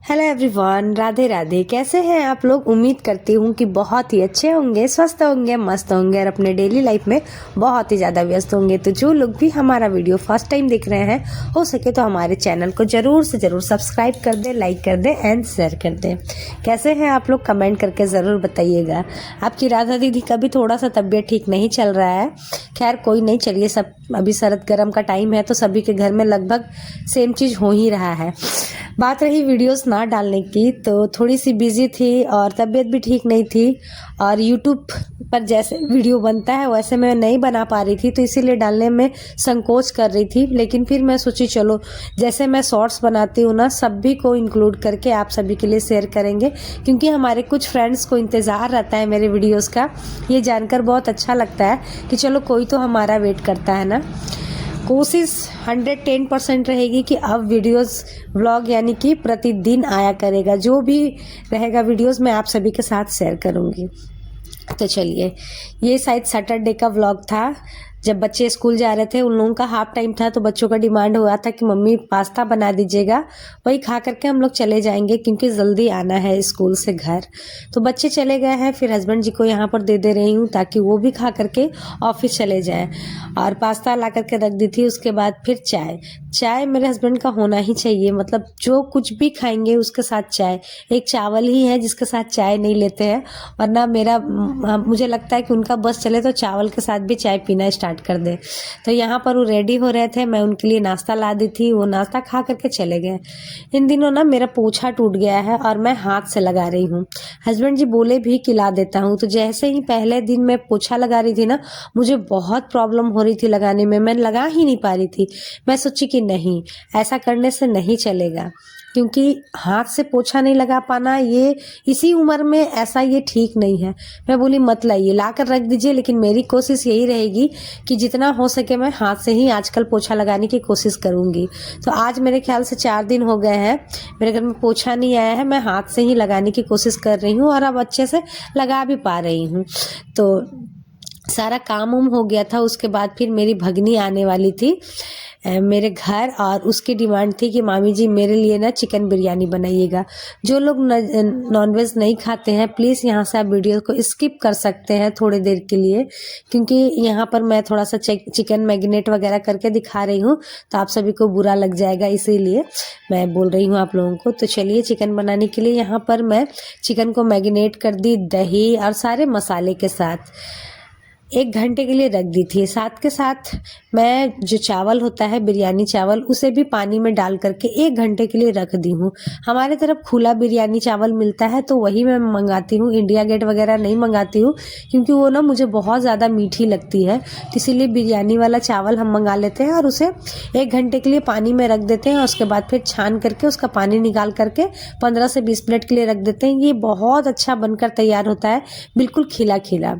Hello everyone, Radhe Radhe. कैसे हैं आप लोग? उम्मीद करती हूँ कि बहुत ही अच्छे होंगे, स्वस्थ होंगे, मस्त होंगे और अपने डेली लाइफ में बहुत ही ज़्यादा व्यस्त होंगे। तो जो लोग भी हमारा वीडियो फर्स्ट टाइम देख रहे हैं, हो सके तो हमारे चैनल को ज़रूर से ज़रूर सब्सक्राइब कर दें, लाइक कर दें एंड शेयर कर दें। कैसे हैं आप लोग? कमेंट करके ज़रूर बताइएगा। आपकी राधा दीदी का भी थोड़ा सा तबीयत ठीक नहीं चल रहा है। खैर कोई नहीं, चलिए, सब अभी शरद गर्म का टाइम है तो सभी के घर में लगभग सेम चीज़ हो ही रहा है। बात रही वीडियोस ना डालने की, तो थोड़ी सी बिजी थी और तबीयत भी ठीक नहीं थी और यूट्यूब पर जैसे वीडियो बनता है वैसे मैं नहीं बना पा रही थी, तो इसीलिए डालने में संकोच कर रही थी। लेकिन फिर मैं सोची चलो, जैसे मैं शॉर्ट्स बनाती हूँ ना, सभी को इंक्लूड करके आप सभी के लिए शेयर करेंगे, क्योंकि हमारे कुछ फ्रेंड्स को इंतज़ार रहता है मेरे वीडियोज़ का। ये जानकर बहुत अच्छा लगता है कि चलो कोई तो हमारा वेट करता है ना। कोशिश 110% रहेगी कि अब वीडियोस व्लॉग यानी कि प्रतिदिन आया करेगा। जो भी रहेगा वीडियोस मैं आप सभी के साथ शेयर करूंगी। तो चलिए, ये शायद सैटरडे का व्लॉग था। जब बच्चे स्कूल जा रहे थे, उन लोगों का हाफ टाइम था, तो बच्चों का डिमांड हुआ था कि मम्मी पास्ता बना दीजिएगा, वही खा करके हम लोग चले जाएंगे क्योंकि जल्दी आना है स्कूल से घर। तो बच्चे चले गए हैं, फिर हस्बैंड जी को यहाँ पर दे रही हूँ ताकि वो भी खा करके ऑफिस चले जाए। और पास्ता ला करके रख दी थी। उसके बाद फिर चाय मेरे हस्बैंड का होना ही चाहिए, मतलब जो कुछ भी खाएंगे उसके साथ चाय। एक चावल ही है जिसके साथ चाय नहीं लेते हैं, वरना मुझे लगता है कि उनका बस चले तो चावल के साथ भी चाय पीना स्टार्ट कर दे। तो यहाँ पर वो रेडी हो रहे थे, मैं उनके लिए नाश्ता ला दी थी, वो नाश्ता खा करके चले गए। इन दिनों ना मेरा पोछा टूट गया है और मैं हाथ से लगा रही हूँ। हस्बैंड जी बोले भी कि ला देता हूँ, तो जैसे ही पहले दिन मैं पोछा लगा रही थी ना, मुझे बहुत प्रॉब्लम हो रही थी लगाने में, मैं लगा ही नहीं पा रही थी। मैं सोची कि नहीं, ऐसा करने से नहीं चलेगा, क्योंकि हाथ से पोछा नहीं लगा पाना, ये इसी उम्र में ऐसा ये ठीक नहीं है। मैं बोली मत लाइए, ला कर रख दीजिए, लेकिन मेरी कोशिश यही रहेगी कि जितना हो सके मैं हाथ से ही आजकल पोछा लगाने की कोशिश करूंगी। तो आज मेरे ख्याल से 4 दिन हो गए हैं मेरे घर में पोछा नहीं आया है। मैं हाथ से ही लगाने की कोशिश कर रही हूँ और अब अच्छे से लगा भी पा रही हूँ। तो सारा काम उम हो गया था। उसके बाद फिर मेरी भगनी आने वाली थी मेरे घर, और उसकी डिमांड थी कि मामी जी मेरे लिए ना चिकन बिरयानी बनाइएगा। जो लोग नॉनवेज नहीं खाते हैं, प्लीज़ यहाँ से आप वीडियो को स्किप कर सकते हैं थोड़ी देर के लिए, क्योंकि यहाँ पर मैं थोड़ा सा चिकन मैरिनेट वगैरह करके दिखा रही हूँ, तो आप सभी को बुरा लग जाएगा, इसीलिए मैं बोल रही हूँ आप लोगों को। तो चलिए, चिकन बनाने के लिए यहाँ पर मैं चिकन को मैरिनेट कर दी दही और सारे मसाले के साथ, 1 घंटे के लिए रख दी थी। साथ के साथ मैं जो चावल होता है बिरयानी चावल, उसे भी पानी में डाल करके 1 घंटे के लिए रख दी हूँ। हमारे तरफ खुला बिरयानी चावल मिलता है तो वही मैं मंगाती हूँ, इंडिया गेट वगैरह नहीं मंगाती हूँ, क्योंकि वो ना मुझे बहुत ज़्यादा मीठी लगती है। तो इसीलिए बिरयानी वाला चावल हम मंगा लेते हैं और उसे 1 घंटे के लिए पानी में रख देते हैं। उसके बाद फिर छान करके उसका पानी निकाल करके 15 से 20 मिनट के लिए रख देते हैं। ये बहुत अच्छा बनकर तैयार होता है, बिल्कुल खिला खिला।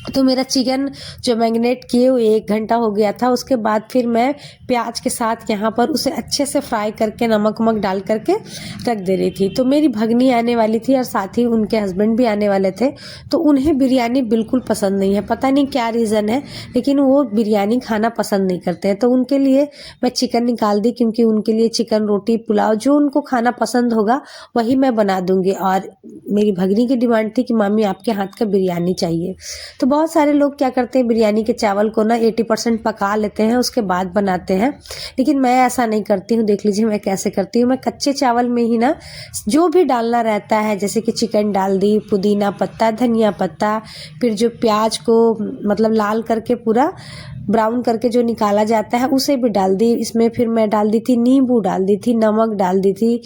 तो मेरा चिकन जो मैरिनेट किए हुए 1 घंटा हो गया था। उसके बाद फिर मैं प्याज के साथ यहाँ पर उसे अच्छे से फ्राई करके नमक वमक डाल करके रख दे रही थी। तो मेरी भगनी आने वाली थी और साथ ही उनके हस्बैंड भी आने वाले थे, तो उन्हें बिरयानी बिल्कुल पसंद नहीं है, पता नहीं क्या रीज़न है, लेकिन वो बिरयानी खाना पसंद नहीं करते हैं। तो उनके लिए मैं चिकन निकाल दी, क्योंकि उनके लिए चिकन रोटी पुलाव जो उनको खाना पसंद होगा वही मैं बना दूँगी। और मेरी भगनी की डिमांड थी कि मामी आपके हाथ का बिरयानी चाहिए। तो बहुत सारे लोग क्या करते हैं, बिरयानी के चावल को ना 80% पका लेते हैं, उसके बाद बनाते हैं, लेकिन मैं ऐसा नहीं करती हूँ। देख लीजिए मैं कैसे करती हूँ। मैं कच्चे चावल में ही ना जो भी डालना रहता है, जैसे कि चिकन डाल दी, पुदीना पत्ता, धनिया पत्ता, फिर जो प्याज को मतलब लाल करके पूरा ब्राउन करके जो निकाला जाता है उसे भी डाल दी। इसमें फिर मैं डाल दी थी नींबू, डाल दी थी नमक, डाल दी थी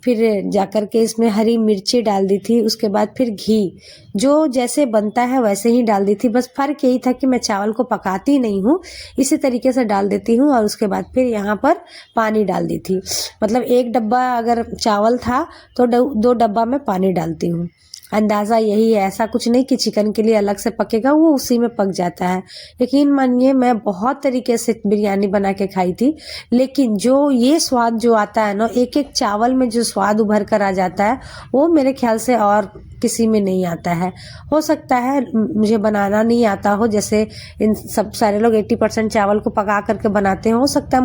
फिर जाकर के इसमें हरी मिर्ची डाल दी थी। उसके बाद फिर घी, जो जैसे बनता है वैसे ही डाल दी थी। बस फ़र्क यही था कि मैं चावल को पकाती नहीं हूँ, इसी तरीके से डाल देती हूँ। और उसके बाद फिर यहाँ पर पानी डाल दी थी, मतलब 1 डब्बा अगर चावल था तो 2 डब्बा मैं पानी डालती हूँ। अंदाज़ा यही है, ऐसा कुछ नहीं कि चिकन के लिए अलग से पकेगा, वो उसी में पक जाता है। यकीन मानिए मैं बहुत तरीके से बिरयानी बना के खाई थी, लेकिन जो ये स्वाद जो आता है ना, एक-एक चावल में जो स्वाद उभर कर आ जाता है, वो मेरे ख़्याल से और किसी में नहीं आता है। हो सकता है मुझे बनाना नहीं आता हो, जैसे इन सब सारे लोग 80% चावल को पका करके बनाते हैं, हो सकता है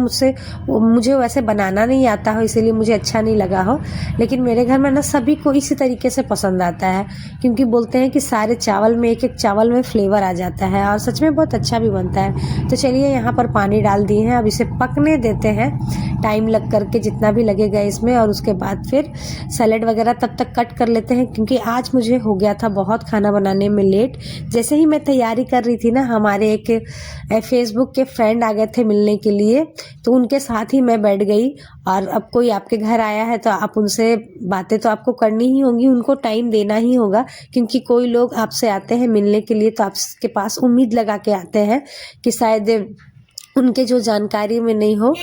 मुझे वैसे बनाना नहीं आता हो, इसीलिए मुझे अच्छा नहीं लगा हो। लेकिन मेरे घर में ना सभी को इसी तरीके से पसंद आता है, क्योंकि बोलते हैं कि सारे चावल में एक-एक चावल में फ्लेवर आ जाता है और सच में बहुत अच्छा भी बनता है। तो चलिए यहाँ पर पानी डाल दिए हैं, अब इसे पकने देते हैं टाइम लग करके, जितना भी लगेगा इसमें, और उसके बाद फिर सैलेड वगैरह तब तक कट कर लेते हैं, क्योंकि आज मुझे हो गया था बहुत खाना बनाने में लेट। जैसे ही मैं तैयारी कर रही थी ना, हमारे एक फेसबुक के फ्रेंड आ गए थे मिलने के लिए, तो उनके साथ ही मैं बैठ गई। और अब कोई आपके घर आया है तो आप उनसे बातें तो आपको करनी ही होंगी, उनको टाइम देना ही होगा, क्योंकि कोई लोग आपसे आते हैं मिलने के लिए तो आपके पास उम्मीद लगा के आते हैं कि शायद उनके जो जानकारी में नहीं हो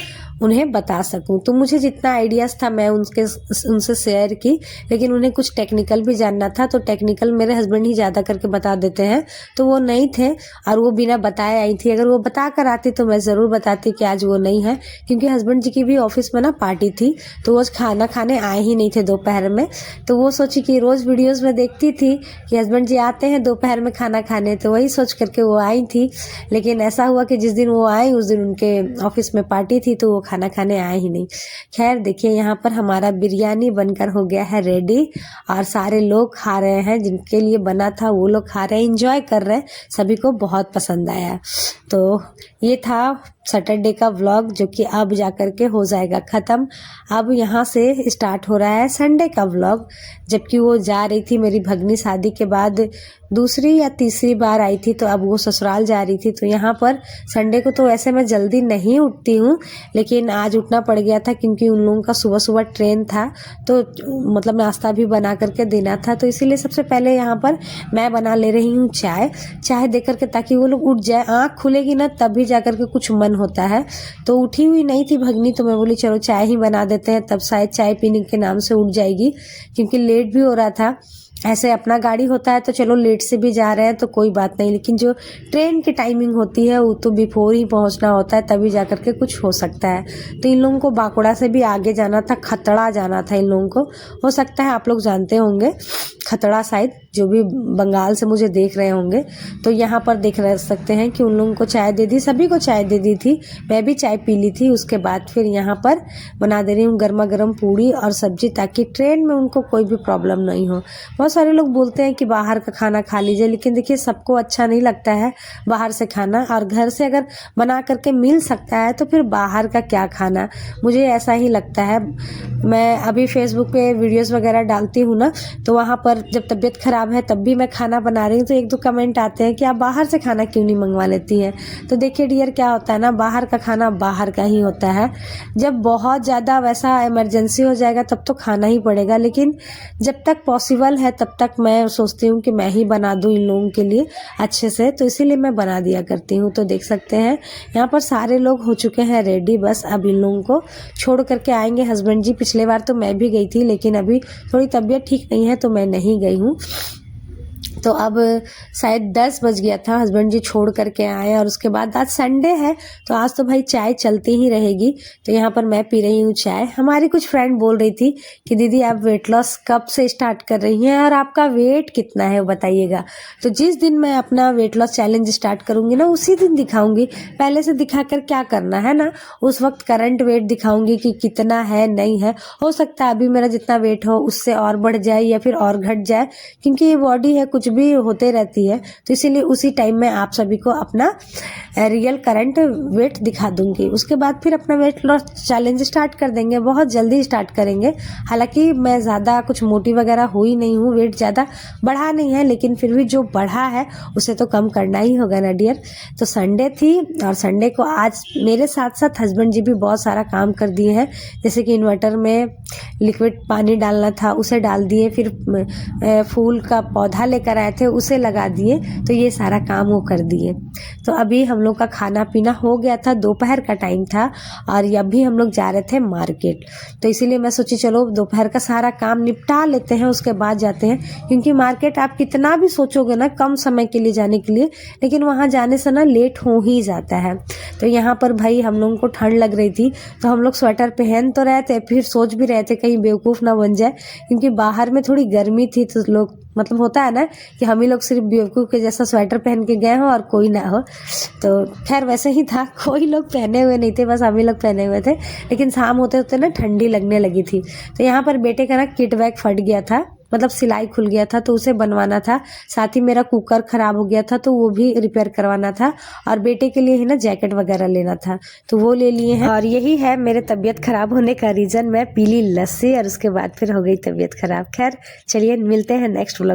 उन्हें बता सकूं। तो मुझे जितना आइडियाज़ था मैं उनसे शेयर की, लेकिन उन्हें कुछ टेक्निकल भी जानना था, तो टेक्निकल मेरे हस्बैंड ही ज़्यादा करके बता देते हैं, तो वो नहीं थे और वो बिना बताए आई थी। अगर वो बता कर आती तो मैं ज़रूर बताती कि आज वो नहीं है, क्योंकि हस्बैंड जी की भी ऑफिस में ना पार्टी थी, तो वो खाना खाने आए ही नहीं थे दोपहर में। तो वो सोची कि रोज़ वीडियोज़ में देखती थी कि हस्बैंड जी आते हैं दोपहर में खाना खाने, तो वही सोच करके वो आई थी। लेकिन ऐसा हुआ कि जिस दिन वो आई उस दिन उनके ऑफिस में पार्टी थी, तो वो खाना खाने आए ही नहीं। खैर देखिए यहाँ पर हमारा बिरयानी बनकर हो गया है रेडी और सारे लोग खा रहे हैं, जिनके लिए बना था वो लोग खा रहे हैं, एंजॉय कर रहे हैं, सभी को बहुत पसंद आया। तो ये था सैटरडे का व्लॉग, जो कि अब जाकर के हो जाएगा ख़त्म। अब यहाँ से स्टार्ट हो रहा है संडे का व्लॉग, जबकि वो जा रही थी, मेरी भगनी शादी के बाद दूसरी या तीसरी बार आई थी, तो अब वो ससुराल जा रही थी। तो यहाँ पर संडे को तो वैसे मैं जल्दी नहीं उठती हूँ, लेकिन आज उठना पड़ गया था क्योंकि उन लोगों का सुबह सुबह ट्रेन था, तो मतलब नाश्ता भी बना करके देना था। तो इसीलिए सबसे पहले यहाँ पर मैं बना ले रही हूँ चाय दे करके, ताकि वो लोग उठ जाए। आँख खुलेगी ना तभी जा कर के कुछ मन होता है। तो उठी हुई नहीं थी भगनी, तो मैं बोली चलो चाय ही बना देते हैं, तब शायद चाय पीने के नाम से उठ जाएगी, क्योंकि लेट भी हो रहा था। ऐसे अपना गाड़ी होता है तो चलो लेट से भी जा रहे हैं तो कोई बात नहीं, लेकिन जो ट्रेन की टाइमिंग होती है वो तो बिफोर ही पहुंचना होता है, तभी जा कर के कुछ हो सकता है। तो इन लोगों को बाकुड़ा से भी आगे जाना था, खतड़ा जाना था इन लोगों को। हो सकता है आप लोग जानते होंगे खतड़ा साइड, जो भी बंगाल से मुझे देख रहे होंगे। तो यहाँ पर देख रह सकते हैं कि उन लोगों को चाय दे दी, सभी को चाय दे दी थी, मैं भी चाय पी ली थी। उसके बाद फिर यहाँ पर बना दे रही हूँ गर्मा गर्म पूड़ी और सब्जी, ताकि ट्रेन में उनको कोई भी प्रॉब्लम नहीं हो। बहुत सारे लोग बोलते हैं कि बाहर का खाना खा लीजिए, लेकिन देखिए सबको अच्छा नहीं लगता है बाहर से खाना, और घर से अगर बना करके मिल सकता है तो फिर बाहर का क्या खाना, मुझे ऐसा ही लगता है। मैं अभी फेसबुक पे वीडियोस वगैरह डालती हूँ ना, तो वहाँ पर जब तबीयत ख़राब है तब भी मैं खाना बना रही हूँ, तो एक दो कमेंट आते हैं कि आप बाहर से खाना क्यों नहीं मंगवा लेती हैं। तो देखिए डियर, क्या होता है ना, बाहर का खाना बाहर का ही होता है। जब बहुत ज़्यादा वैसा इमरजेंसी हो जाएगा तब तो खाना ही पड़ेगा, लेकिन जब तक पॉसिबल है तब तक मैं सोचती हूँ कि मैं ही बना दूँ इन लोगों के लिए अच्छे से, तो इसीलिए मैं बना दिया करती हूँ। तो देख सकते हैं यहाँ पर सारे लोग हो चुके हैं रेडी, बस अब इन लोगों को छोड़ करके आएंगे हस्बैंड जी। पिछले बार तो मैं भी गई थी, लेकिन अभी थोड़ी तबीयत ठीक नहीं है तो मैं नहीं गई हूँ। तो अब शायद 10 बज गया था, हस्बैंड जी छोड़ करके आए, और उसके बाद आज संडे है तो आज तो भाई चाय चलती ही रहेगी। तो यहाँ पर मैं पी रही हूँ चाय। हमारी कुछ फ्रेंड बोल रही थी कि दीदी आप वेट लॉस कब से स्टार्ट कर रही हैं और आपका वेट कितना है बताइएगा। तो जिस दिन मैं अपना वेट लॉस चैलेंज स्टार्ट करूँगी ना, उसी दिन दिखाऊंगी। पहले से दिखा कर क्या करना है ना, उस वक्त करंट वेट दिखाऊंगी कि कितना है नहीं है। हो सकता है अभी मेरा जितना वेट हो उससे और बढ़ जाए या फिर और घट जाए, क्योंकि ये बॉडी है, कुछ भी होते रहती है। तो इसीलिए उसी टाइम में आप सभी को अपना रियल करंट वेट दिखा दूंगी। उसके बाद फिर अपना वेट लॉस चैलेंज स्टार्ट कर देंगे, बहुत जल्दी स्टार्ट करेंगे। हालांकि मैं ज़्यादा कुछ मोटी वगैरह हुई नहीं हूँ, वेट ज़्यादा बढ़ा नहीं है, लेकिन फिर भी जो बढ़ा है उसे तो कम करना ही होगा ना डियर। तो संडे थी और संडे को आज मेरे साथ साथ हस्बैंड जी भी बहुत सारा काम कर दिए हैं, जैसे कि इन्वर्टर में लिक्विड पानी डालना था उसे डाल दिए, फिर फूल का पौधा लेकर आए थे उसे लगा दिए, तो ये सारा काम वो कर दिए। तो अभी हम लोग का खाना पीना हो गया था, दोपहर का टाइम था और अभी हम लोग जा रहे थे मार्केट। तो इसीलिए मैं सोची चलो दोपहर का सारा काम निपटा लेते हैं, उसके बाद जाते हैं, क्योंकि मार्केट आप कितना भी सोचोगे ना कम समय के लिए जाने के लिए, लेकिन वहाँ जाने से ना लेट हो ही जाता है। तो यहाँ पर भाई हम लोगों को ठंड लग रही थी, तो हम लोग स्वेटर पहन तो रहे थे, फिर सोच भी रहे थे कहीं बेवकूफ़ ना बन जाए, क्योंकि बाहर में थोड़ी गर्मी थी। तो लोग मतलब होता है ना कि हम ही लोग सिर्फ बेवकूफ़ के जैसा स्वेटर पहन के गए हों और कोई ना हो। तो खैर वैसे ही था, कोई लोग पहने हुए नहीं थे, बस हम ही लोग पहने हुए थे। लेकिन शाम होते होते ना ठंडी लगने लगी थी। तो यहाँ पर बेटे का ना किट बैग फट गया था, मतलब सिलाई खुल गया था, तो उसे बनवाना था। साथ ही मेरा कुकर ख़राब हो गया था, तो वो भी रिपेयर करवाना था। और बेटे के लिए ही ना जैकेट वगैरह लेना था, तो वो ले लिए हैं। और यही है मेरे तबीयत ख़राब होने का रीज़न। मैं पी ली लस्सी और उसके बाद फिर हो गई तबीयत ख़राब। खैर चलिए मिलते हैं नेक्स्ट व्लॉग।